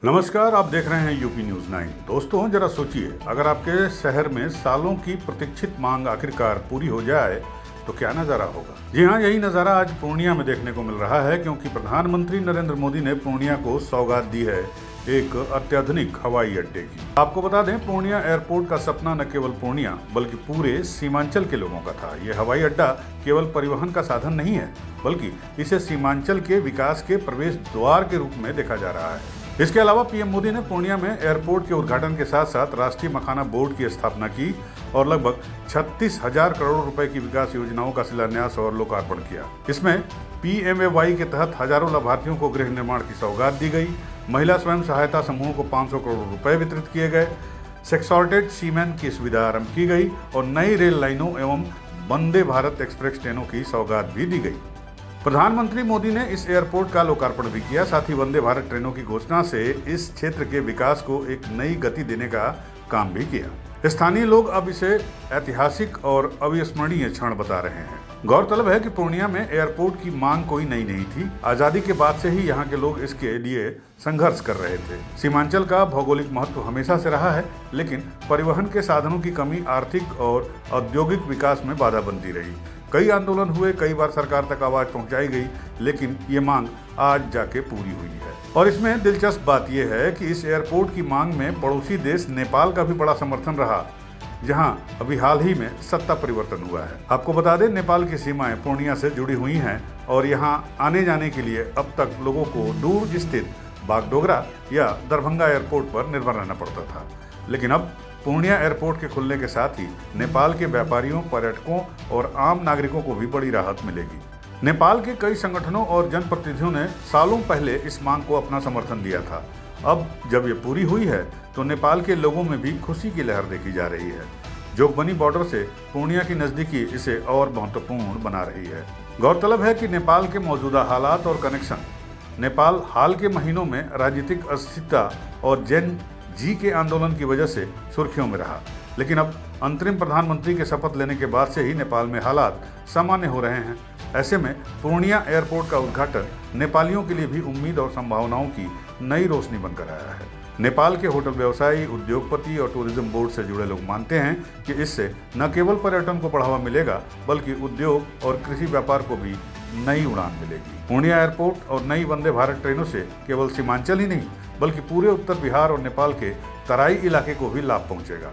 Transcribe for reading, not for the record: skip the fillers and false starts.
नमस्कार, आप देख रहे हैं यूपी न्यूज़ 9। दोस्तों, जरा सोचिए, अगर आपके शहर में सालों की प्रतीक्षित मांग आखिरकार पूरी हो जाए तो क्या नज़ारा होगा। जी हाँ, यही नज़ारा आज पूर्णिया में देखने को मिल रहा है, क्योंकि प्रधानमंत्री नरेंद्र मोदी ने पूर्णिया को सौगात दी है एक अत्याधुनिक हवाई अड्डे की। आपको बता दें, पूर्णिया एयरपोर्ट का सपना न केवल पूर्णिया बल्कि पूरे सीमांचल के लोगों का था। ये हवाई अड्डा केवल परिवहन का साधन नहीं है, बल्कि इसे सीमांचल के विकास के प्रवेश द्वार के रूप में देखा जा रहा है। इसके अलावा पीएम मोदी ने पूर्णिया में एयरपोर्ट के उद्घाटन के साथ साथ राष्ट्रीय मखाना बोर्ड की स्थापना की और लगभग 36,000 करोड़ रुपए की विकास योजनाओं का शिलान्यास और लोकार्पण किया। इसमें पीएमएवाई के तहत हजारों लाभार्थियों को गृह निर्माण की सौगात दी गई, महिला स्वयं सहायता समूह को 500 करोड़ रुपए वितरित किए गए, सेक्सॉर्टेड सीमेन की सुविधा आरंभ की गई और नई रेल लाइनों एवं वंदे भारत एक्सप्रेस ट्रेनों की सौगात भी दी गई। प्रधानमंत्री मोदी ने इस एयरपोर्ट का लोकार्पण भी किया। साथ ही वंदे भारत ट्रेनों की घोषणा से इस क्षेत्र के विकास को एक नई गति देने का काम भी किया। स्थानीय लोग अब इसे ऐतिहासिक और अविस्मरणीय क्षण बता रहे हैं। गौरतलब है कि पूर्णिया में एयरपोर्ट की मांग कोई नई नहीं थी। आजादी के बाद से ही यहाँ के लोग इसके लिए संघर्ष कर रहे थे। सीमांचल का भौगोलिक महत्व हमेशा से रहा है, लेकिन परिवहन के साधनों की कमी आर्थिक और औद्योगिक विकास में बाधा बनती रही। कई आंदोलन हुए, कई बार सरकार तक आवाज पहुंचाई गई, लेकिन ये मांग आज जाके पूरी हुई है। और इसमें दिलचस्प बात यह है कि इस एयरपोर्ट की मांग में पड़ोसी देश नेपाल का भी बड़ा समर्थन रहा, जहां अभी हाल ही में सत्ता परिवर्तन हुआ है। आपको बता दें, नेपाल की सीमाएं पूर्णिया से जुड़ी हुई हैं और यहां आने जाने के लिए अब तक लोगों को दूर स्थित बागडोगरा या दरभंगा एयरपोर्ट पर निर्भर रहना पड़ता था। लेकिन अब पूर्णिया एयरपोर्ट के खुलने के साथ ही नेपाल के व्यापारियों, पर्यटकों और आम नागरिकों को भी बड़ी राहत मिलेगी। नेपाल के कई संगठनों और जनप्रतिनिधियों ने सालों पहले इस मांग को अपना समर्थन दिया था। अब जब ये पूरी हुई है तो नेपाल के लोगों में भी खुशी की लहर देखी जा रही है। जोगबनी बॉर्डर से पूर्णिया की नजदीकी इसे और महत्वपूर्ण बना रही है। गौरतलब है कि नेपाल के मौजूदा हालात और कनेक्शन, नेपाल हाल के महीनों में राजनीतिक अस्थिरता और जेन जी के आंदोलन की वजह से सुर्खियों में रहा, लेकिन अब अंतरिम प्रधानमंत्री के शपथ लेने के बाद से ही नेपाल में हालात सामान्य हो रहे हैं। ऐसे में पूर्णिया एयरपोर्ट का उद्घाटन नेपालियों के लिए भी उम्मीद और संभावनाओं की नई रोशनी बनकर आया है। नेपाल के होटल व्यवसायी, उद्योगपति और टूरिज्म बोर्ड से जुड़े लोग मानते हैं कि इससे न केवल पर्यटन को बढ़ावा मिलेगा, बल्कि उद्योग और कृषि व्यापार को भी नई उड़ान मिलेगी। पूर्णिया एयरपोर्ट और नई वंदे भारत ट्रेनों से केवल सीमांचल ही नहीं, बल्कि पूरे उत्तर बिहार और नेपाल के तराई इलाके को भी लाभ पहुंचेगा।